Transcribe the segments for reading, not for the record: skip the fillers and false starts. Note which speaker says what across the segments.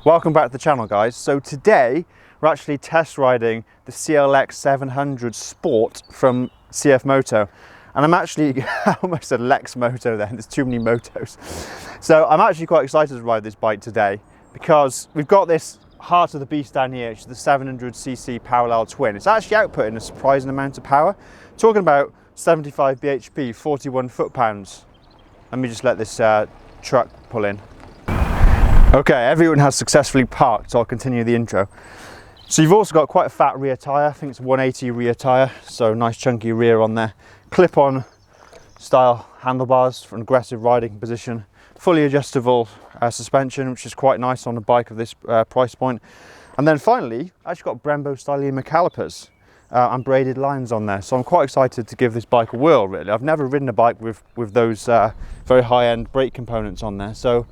Speaker 1: Welcome back to the channel, guys. So today we're actually test riding the CL-X 700 Sport from CFMoto, and I'm actually I almost said Lex Moto then, there's too many motos. So I'm actually quite excited to ride this bike today because we've got this heart of the beast down here, which is the 700cc parallel twin. It's actually outputting a surprising amount of power, talking about 75 bhp, 41 foot-pounds. Let me just let this truck pull in. Okay, everyone has successfully parked, so I'll continue the intro. So you've also got quite a fat rear tyre, I think it's a 180 rear tyre, so nice chunky rear on there. Clip-on style handlebars for an aggressive riding position. Fully adjustable suspension, which is quite nice on a bike of this price point. And then finally, I actually got Brembo Stylema calipers and braided lines on there. So I'm quite excited to give this bike a whirl, really. I've never ridden a bike with those very high-end brake components on there. So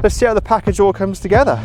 Speaker 1: let's see how the package all comes together.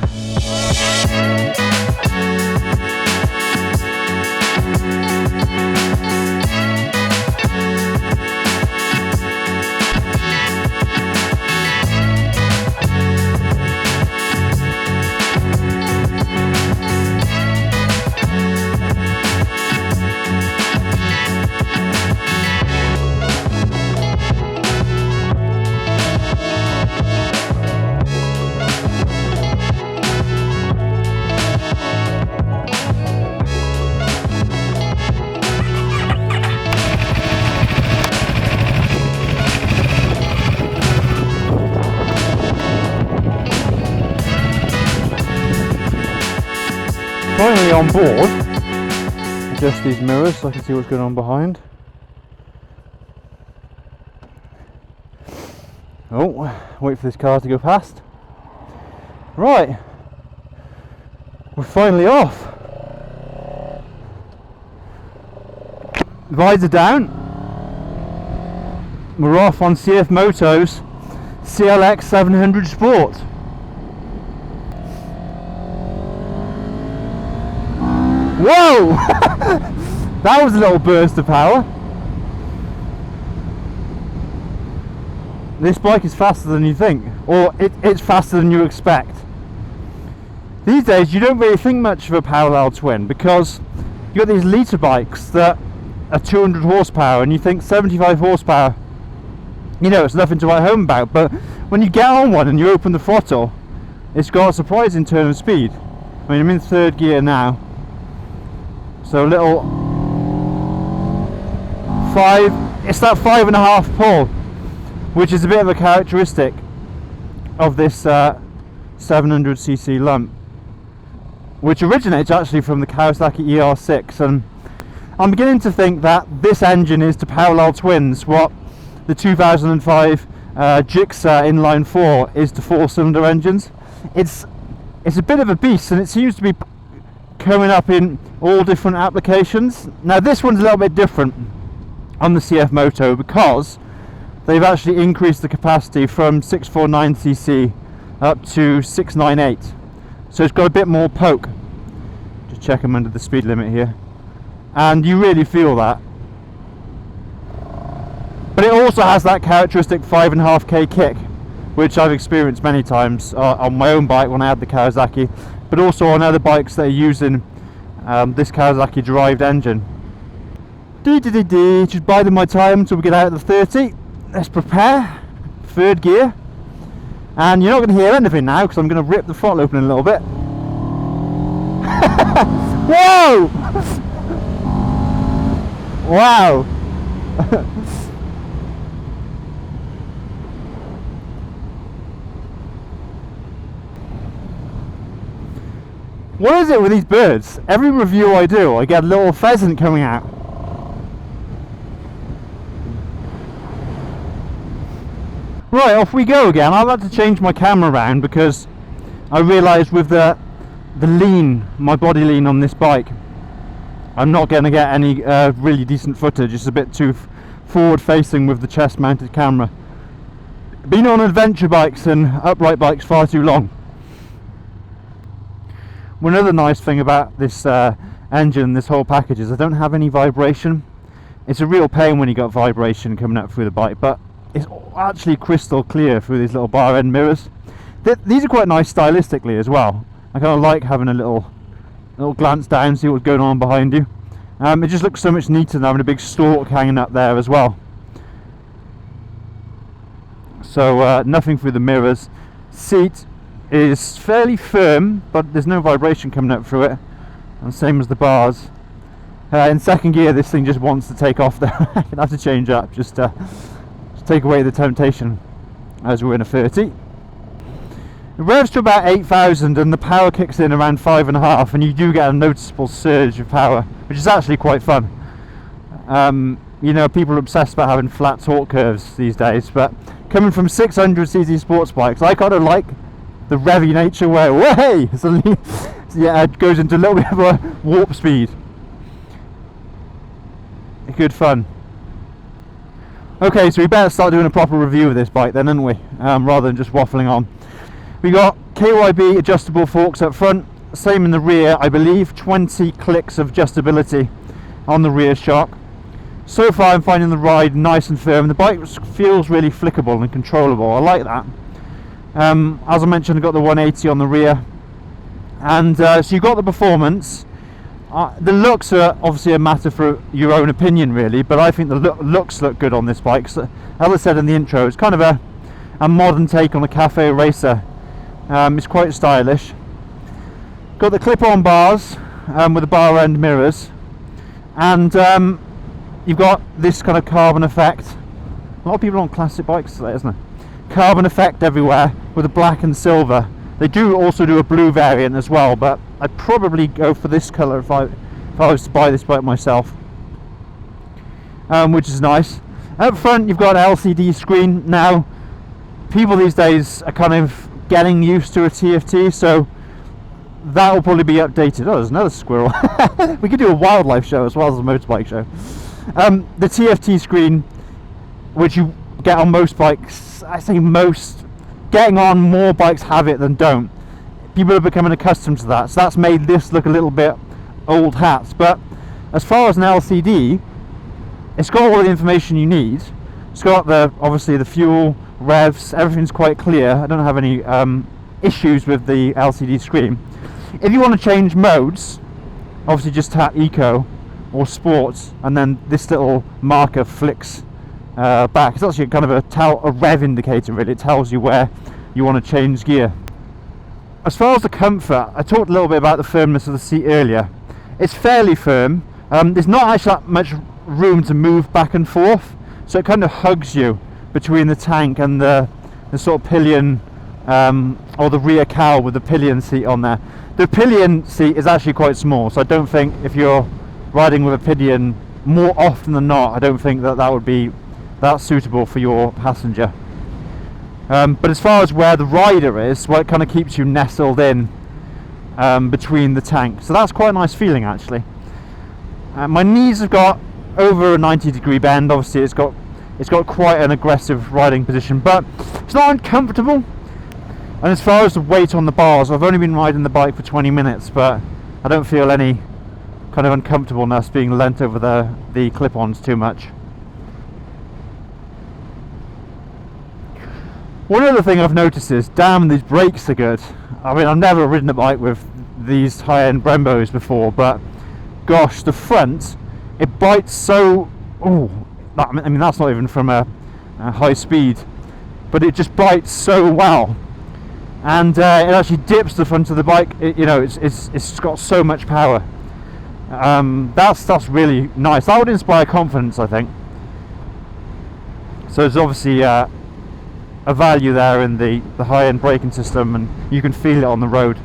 Speaker 1: Finally on board, adjust these mirrors so I can see what's going on behind. Oh, wait for this car to go past. Right, we're finally off. Visor down. We're off on CFMoto's CL-X 700 Sport. Whoa! That was a little burst of power. This bike is faster than you think, or it's faster than you expect. These days you don't really think much of a parallel twin because you've got these litre bikes that are 200 horsepower and you think 75 horsepower, you know, it's nothing to write home about, but when you get on one and you open the throttle, it's got a surprising turn of speed. I mean, I'm in third gear now. So a little it's that 5.5 pull, which is a bit of a characteristic of this 700cc lump, which originates actually from the Kawasaki ER6, and I'm beginning to think that this engine is to parallel twins what the 2005 Gixxer inline 4 is to 4-cylinder engines. It's a bit of a beast, and it seems to be coming up in all different applications. Now this one's a little bit different on the CFMoto because they've actually increased the capacity from 649cc up to 698, so it's got a bit more poke. Just check them under the speed limit here, and you really feel that. But it also has that characteristic 5.5k kick, which I've experienced many times on my own bike when I had the Kawasaki, but also on other bikes that are using this Kawasaki derived engine. Just biding my time until we get out of the 30. Let's prepare. Third gear. And you're not going to hear anything now because I'm going to rip the throttle open a little bit. Whoa! Wow! What is it with these birds? Every review I do, I get a little pheasant coming out. Right, off we go again. I've had to change my camera around because I realised with the lean, my body lean on this bike, I'm not going to get any really decent footage. It's a bit too forward facing with the chest mounted camera. Been on adventure bikes and upright bikes far too long. One other nice thing about this engine, this whole package, is I don't have any vibration. It's a real pain when you got vibration coming up through the bike, but it's actually crystal clear through these little bar end mirrors. These are quite nice stylistically as well. I kind of like having a little glance down, see what's going on behind you. It just looks so much neater than having a big stalk hanging up there as well. So nothing through the mirrors. Seat is fairly firm, but there's no vibration coming up through it, and same as the bars. In second gear, this thing just wants to take off there. I have to change up just to take away the temptation as we're in a 30. It revs to about 8,000 and the power kicks in around 5.5, and you do get a noticeable surge of power, which is actually quite fun. You know, people are obsessed about having flat torque curves these days, but coming from 600cc sports bikes, I kind of like the revvy nature where, way, suddenly, yeah, it goes into a little bit of a warp speed. Good fun. Okay, so we better start doing a proper review of this bike then, haven't we? Rather than just waffling on. We got KYB adjustable forks up front, same in the rear, I believe, 20 clicks of adjustability on the rear shock. So far I'm finding the ride nice and firm. The bike feels really flickable and controllable. I like that. As I mentioned, I've got the 180 on the rear, and so you've got the performance. The looks are obviously a matter for your own opinion really, but I think the looks look good on this bike. So, as I said in the intro, it's kind of a modern take on a cafe racer. It's quite stylish. Got the clip-on bars with the bar end mirrors, and you've got this kind of carbon effect. A lot of people on classic bikes today, isn't there? Carbon effect everywhere with the black and silver. They do also do a blue variant as well, but I'd probably go for this colour if I was to buy this bike myself, which is nice. Up front you've got an LCD screen. Now, people these days are kind of getting used to a TFT, so that will probably be updated. Oh, there's another squirrel. We could do a wildlife show as well as a motorbike show. The TFT screen, which you get on most bikes, I say most, getting on more bikes have it than don't. People are becoming accustomed to that, so that's made this look a little bit old hat. But as far as an LCD, it's got all the information you need. It's got obviously the fuel, revs, everything's quite clear. I don't have any issues with the LCD screen. If you want to change modes, obviously just tap Eco or Sports, and then this little marker flicks back. It's actually kind of a rev indicator really. It tells you where you want to change gear. As far as the comfort, I talked a little bit about the firmness of the seat earlier. It's fairly firm. There's not actually that much room to move back and forth, so it kind of hugs you between the tank and the sort of pillion, or the rear cowl with the pillion seat on there. The pillion seat is actually quite small, so I don't think if you're riding with a pillion, more often than not, I don't think that would be that suitable for your passenger. But as far as where the rider is, well, it kind of keeps you nestled in between the tank, so that's quite a nice feeling actually. My knees have got over a 90-degree bend. Obviously it's got quite an aggressive riding position, but it's not uncomfortable. And as far as the weight on the bars, I've only been riding the bike for 20 minutes, but I don't feel any kind of uncomfortableness being lent over the clip-ons too much. One other thing I've noticed is, damn, these brakes are good. I mean, I've never ridden a bike with these high-end Brembos before, but gosh, the front, it bites so... Oh, I mean, that's not even from a high speed, but it just bites so well. And it actually dips the front of the bike. It's got so much power. That's really nice. That would inspire confidence, I think. So there's obviously a value there in the high-end braking system, and you can feel it on the road.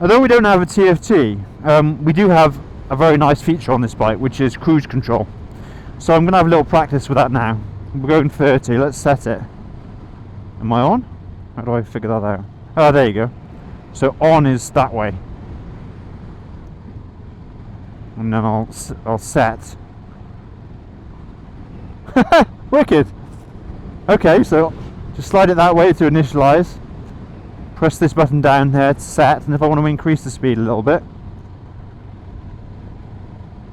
Speaker 1: Although we don't have a TFT, we do have a very nice feature on this bike, which is cruise control. So I'm going to have a little practice with that now. We're going 30, let's set it. Am I on? How do I figure that out? Oh, there you go. So on is that way. And then I'll set. Wicked! Okay, so just slide it that way to initialize. Press this button down here to set, and if I want to increase the speed a little bit,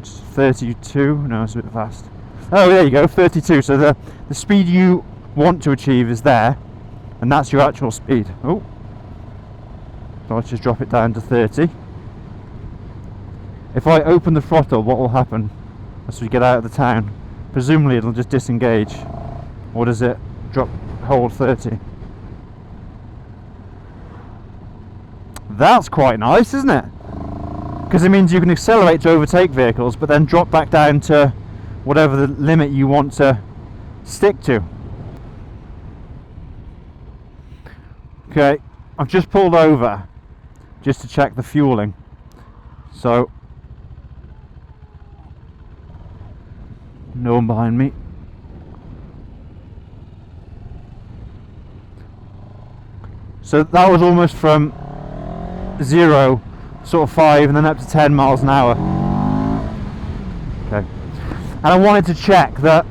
Speaker 1: 32, no, it's a bit fast. Oh, there you go, 32. So the speed you want to achieve is there. and that's your actual speed. Oh, so let's just drop it down to 30. If I open the throttle, what will happen as we get out of the town? Presumably it'll just disengage, or does it hold 30? That's quite nice, isn't it? Because it means you can accelerate to overtake vehicles, but then drop back down to whatever the limit you want to stick to. Okay, I've just pulled over just to check the fueling. So, no one behind me. So that was almost from 0, sort of 5, and then up to 10 miles an hour. Okay. And I wanted to check that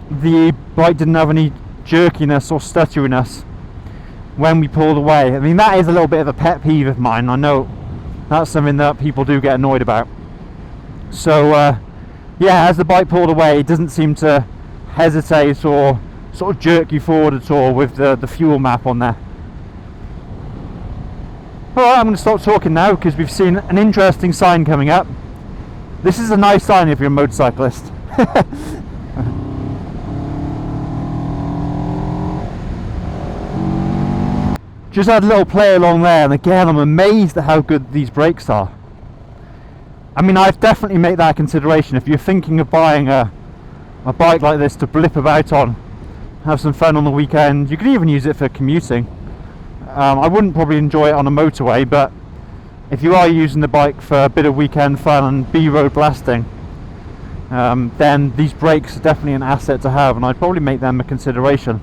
Speaker 1: the bike didn't have any jerkiness or stutteriness when we pulled away. I mean, that is a little bit of a pet peeve of mine. I know that's something that people do get annoyed about. So yeah, as the bike pulled away, it doesn't seem to hesitate or sort of jerk you forward at all with the fuel map on there. Alright, I'm going to stop talking now because we've seen an interesting sign coming up. This is a nice sign if you're a motorcyclist. Just had a little play along there, and again I'm amazed at how good these brakes are. I mean, I've definitely made that consideration. If you're thinking of buying a bike like this to blip about on, have some fun on the weekend, you could even use it for commuting. I wouldn't probably enjoy it on a motorway, but if you are using the bike for a bit of weekend fun and B-road blasting, then these brakes are definitely an asset to have, and I'd probably make them a consideration.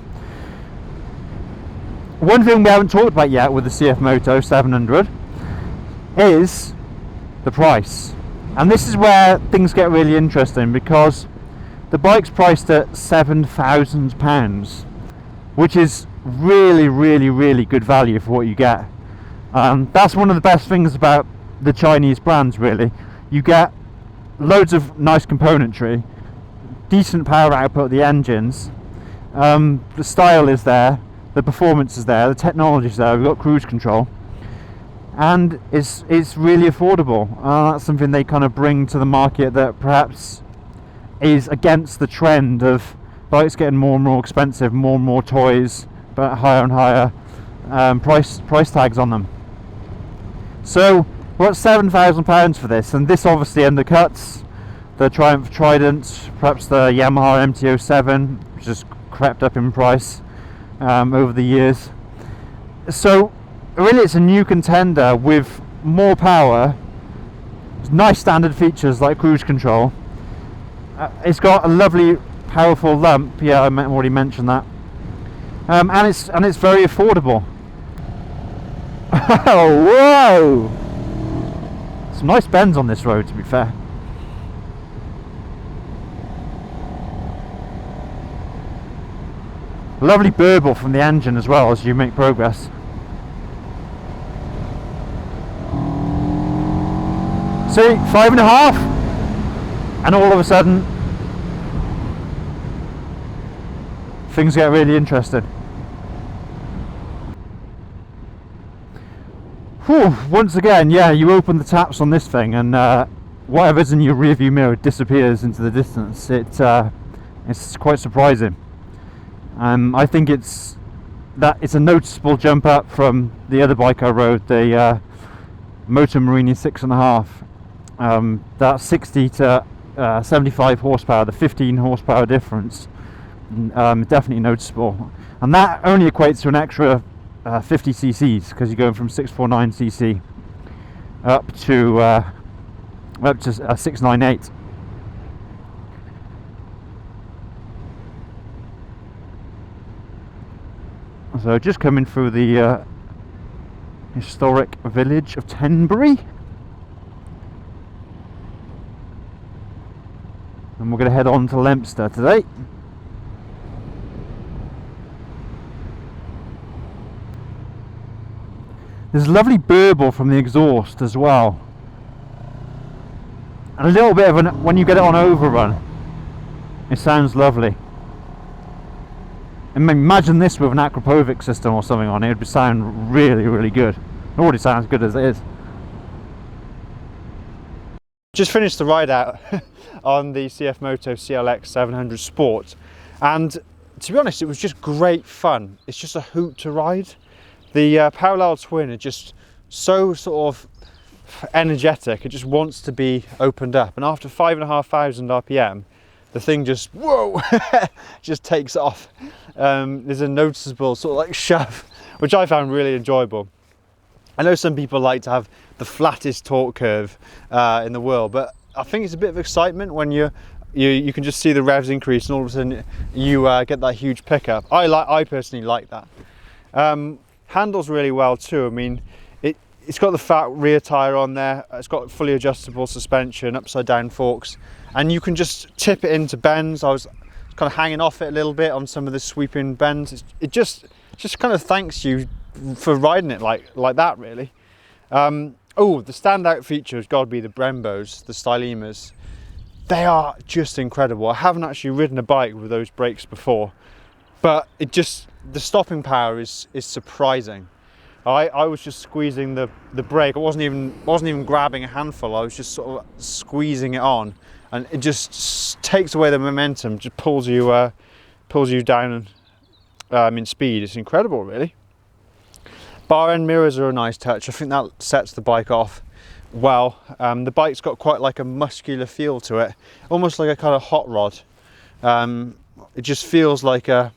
Speaker 1: One thing we haven't talked about yet with the CFMoto 700 is the price, and this is where things get really interesting, because the bike's priced at £7,000, which is really good value for what you get. That's one of the best things about the Chinese brands, really. You get loads of nice componentry, decent power output of the engines, the style is there, the performance is there, the technology is there, we've got cruise control, and it's really affordable. That's something they kind of bring to the market that perhaps is against the trend of bikes getting more and more expensive, more and more toys, but higher and higher price tags on them. So we're at £7,000 for this, and this obviously undercuts the Triumph Trident, perhaps the Yamaha MT-07, which has crept up in price over the years. So really it's a new contender with more power, nice standard features like cruise control. It's got a lovely powerful lump, yeah, I already mentioned that, and it's very affordable. Oh, whoa! Some nice bends on this road, to be fair. Lovely burble from the engine as well as you make progress. See, 5.5, and all of a sudden things get really interesting. Whew, once again, yeah, you open the taps on this thing and whatever's in your rearview mirror disappears into the distance. It's quite surprising. I think it's a noticeable jump up from the other bike I rode, the Moto Morini 6.5. That 60 to 75 horsepower, the 15 horsepower difference, definitely noticeable, and that only equates to an extra 50 cc's, because you're going from 649cc up to 698. So just coming through the historic village of Tenbury, and we're going to head on to Leominster today. There's a lovely burble from the exhaust as well, and a little bit of when you get it on overrun, it sounds lovely. imagine this with an Akrapovic system or something on it, it would sound really, really good. It already sounds good as it is. Just finished the ride out on the CFMoto CL-X 700 Sport, and to be honest, it was just great fun. It's just a hoot to ride. The parallel twin are just so sort of energetic. It just wants to be opened up, and after 5,500 RPM, the thing just, whoa, just takes off. There's a noticeable sort of like shove, which I found really enjoyable. I know some people like to have the flattest torque curve in the world, but I think it's a bit of excitement when you can just see the revs increase and all of a sudden you get that huge pickup. I personally like that. Handles really well too. I mean, it's got the fat rear tyre on there, it's got fully adjustable suspension, upside down forks, and you can just tip it into bends. I was kind of hanging off it a little bit on some of the sweeping bends. It just kind of thanks you for riding it like that, really. Oh, the standout feature has got to be the Brembos, the Stylemas. They are just incredible. I haven't actually ridden a bike with those brakes before, but the stopping power is surprising. I was just squeezing the brake. I wasn't even grabbing a handful. I was just sort of squeezing it on, and it just takes away the momentum, just pulls you down in speed. It's incredible, really. Bar end mirrors are a nice touch. I think that sets the bike off well. The bike's got quite like a muscular feel to it, almost like a kind of hot rod. It just feels like a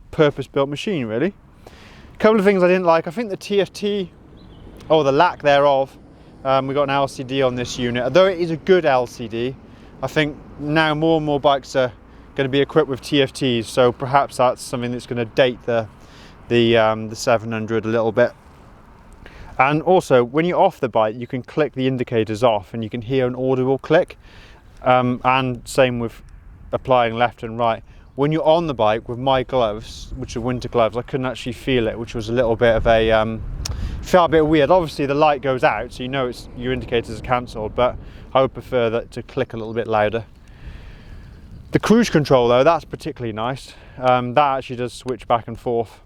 Speaker 1: purpose-built machine, really. A couple of things I didn't like. I think the TFT, or the lack thereof, we got an LCD on this unit. Although it is a good LCD, I think now more and more bikes are going to be equipped with TFTs, so perhaps that's something that's going to date the 700 a little bit. And also, when you're off the bike, you can click the indicators off and you can hear an audible click, and same with applying left and right. When you're on the bike with my gloves, which are winter gloves, I couldn't actually feel it, which was a little bit of a felt a bit weird. Obviously the light goes out, so you know your indicators are cancelled, but I would prefer that to click a little bit louder. The cruise control though, that's particularly nice. That actually does switch back and forth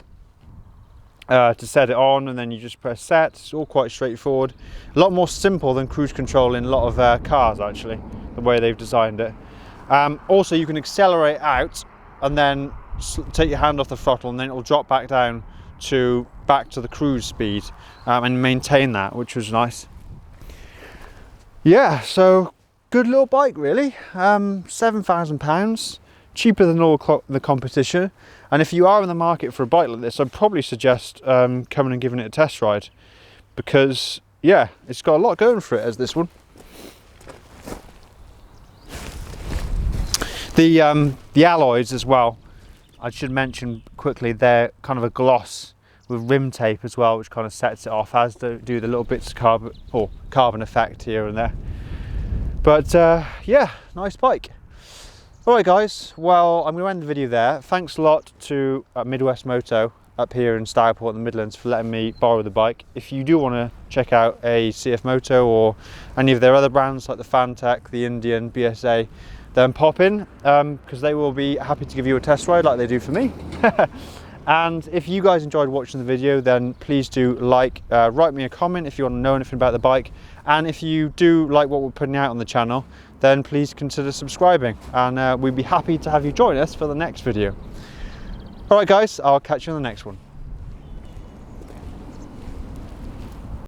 Speaker 1: to set it on, and then you just press set. It's all quite straightforward. A lot more simple than cruise control in a lot of cars, actually, the way they've designed it. Also, you can accelerate out and then take your hand off the throttle, and then it will drop back down to the cruise speed, and maintain that, which was nice. Yeah, so good little bike, really. £7,000, cheaper than all the competition. And if you are in the market for a bike like this, I'd probably suggest coming and giving it a test ride, because yeah, it's got a lot going for it, as this one. The alloys as well, I should mention quickly, they're kind of a gloss with rim tape as well, which kind of sets it off, as do the little bits of carbon effect here and there. But yeah, nice bike. Alright guys, well, I'm going to end the video there. Thanks a lot to Midwest Moto up here in Stourport in the Midlands for letting me borrow the bike. If you do want to check out a CFMoto or any of their other brands like the Thermotech, the Indian, BSA, then pop in, because they will be happy to give you a test ride like they do for me. And if you guys enjoyed watching the video, then please do write me a comment if you want to know anything about the bike. And if you do like what we're putting out on the channel, then please consider subscribing, and we'd be happy to have you join us for the next video. Alright guys, I'll catch you on the next one.